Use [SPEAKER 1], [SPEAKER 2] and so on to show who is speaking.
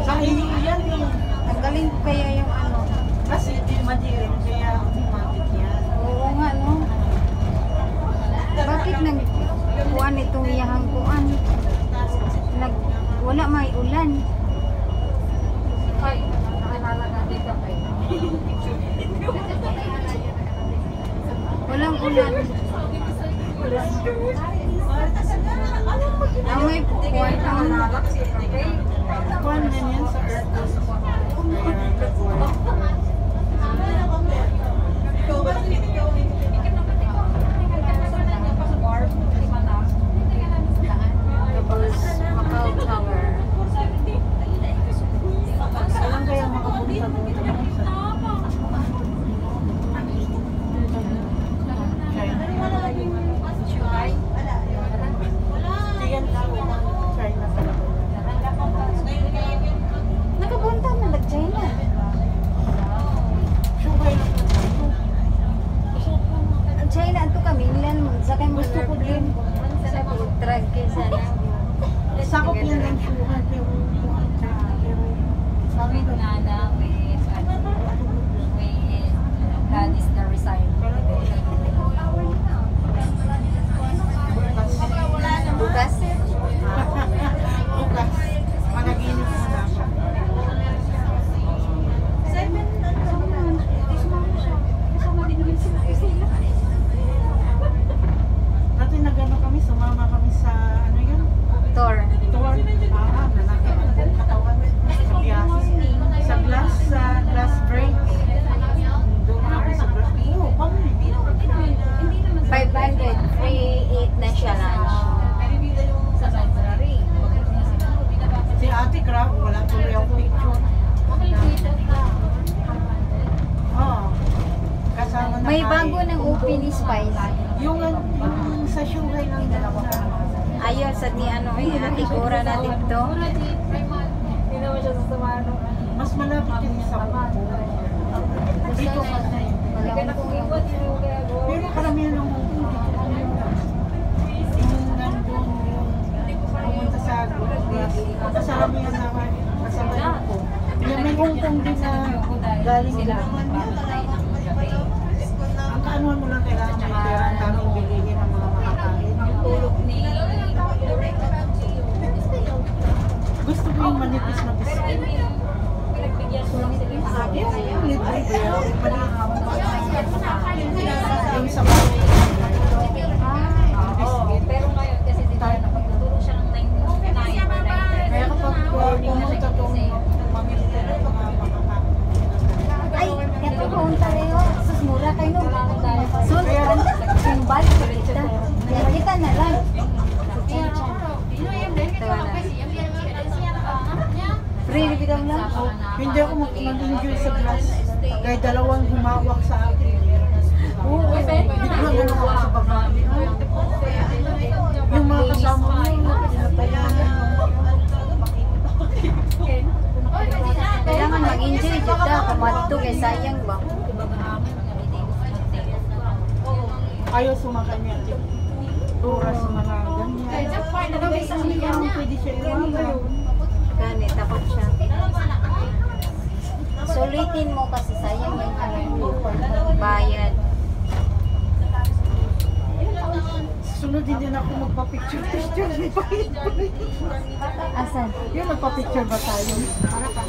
[SPEAKER 1] Kahihi yan eh.
[SPEAKER 2] Tanggalin ko kaya yung ano.
[SPEAKER 1] Kasi hindi madilim, kaya automatic yan.
[SPEAKER 2] Oo nga, no? Bakit nagkuhan itong iyahang kuhan? Wala may ulan.
[SPEAKER 3] Ay, nakalalaga dito kayo.
[SPEAKER 2] Walang ulan. May kuhan ang
[SPEAKER 1] Kuhan din yan sa earth.
[SPEAKER 2] Macau Tower.
[SPEAKER 1] Kailan kaya makapunta doon? China talaga.
[SPEAKER 2] Nakapunta na nag-China. Ang China ato kami ilan sa kay mo gusto ko din sa drag kaysa na.
[SPEAKER 1] Sakop yan ng suhan pero
[SPEAKER 3] Sabi na na with God is the resign.
[SPEAKER 2] Bukas.
[SPEAKER 1] bukas. Managinip mo na siya. Dati nagano kami, sumama kami sa ano yun?
[SPEAKER 2] Tour.
[SPEAKER 1] Tour. Nanakit ang buong katawan sa biyahe. Sa glass break. Doon kami sa glass. Oo, kami.
[SPEAKER 2] 500. Free eat na siya lunch.
[SPEAKER 3] Sa library.
[SPEAKER 1] Si Ate Crab, wala tuloy ang picture. Oo. Kasama na
[SPEAKER 2] May
[SPEAKER 1] kain.
[SPEAKER 2] bago ng open spice.
[SPEAKER 1] Yung sa Shanghai ng dalawa.
[SPEAKER 2] Ayun, sa ni ano, natigura na dito.
[SPEAKER 3] Hindi naman siya sasamahan.
[SPEAKER 1] Mas malapit din sa Pupo. Dito kasi.
[SPEAKER 3] Hindi ka na kung iwan, hindi mo kaya gawa.
[SPEAKER 1] Pero karamihan ng Hong Kong dito kami yung nandun yung pumunta sa Gulas. Kasaramihan naman kasabay ko. Yung may Hong Kong din na galing
[SPEAKER 3] Sila
[SPEAKER 1] doon.
[SPEAKER 3] ang papatay ng gabi.
[SPEAKER 1] Ang kaanuhan mo lang kailangan may pera ang daming bilihin ng mga makakain.
[SPEAKER 3] Yung tulog ni
[SPEAKER 1] Gusto ko yung manipis na
[SPEAKER 3] pero
[SPEAKER 1] biscuit.
[SPEAKER 3] yung pinagbigyan ko lang sila sa akin.
[SPEAKER 1] Yung libre beer, yung sa bahay.
[SPEAKER 3] Oo, pero ngayon kasi di tayo napagtutulog siya ng 9
[SPEAKER 1] Kaya kapag pumunta doon, mamili ka ng mga makakain.
[SPEAKER 2] Ay, kato ko ang taleo. Sus, mura kayo no. Sus, simbal. Kita na lang. Free bitaw lang.
[SPEAKER 1] Hindi ako mag-enjoy sa glass. Kaya dalawang humawak sa akin.
[SPEAKER 2] Oo,
[SPEAKER 1] Biglang ano ako sa babae. Yung mga kasama ko, pinapayanan.
[SPEAKER 2] kailangan mag-enjoy dito. Kumadto kay sayang ba?
[SPEAKER 1] Ayaw sumakay niya. Oras sa mga ganyan. Pwede siya iwanan.
[SPEAKER 2] Ganit, takot siya. Sulitin mo kasi sayang yung bayad.
[SPEAKER 1] Sunod din ako magpa-picture.
[SPEAKER 2] Asan?
[SPEAKER 1] Yung nagpa-picture ba tayo? Para pa.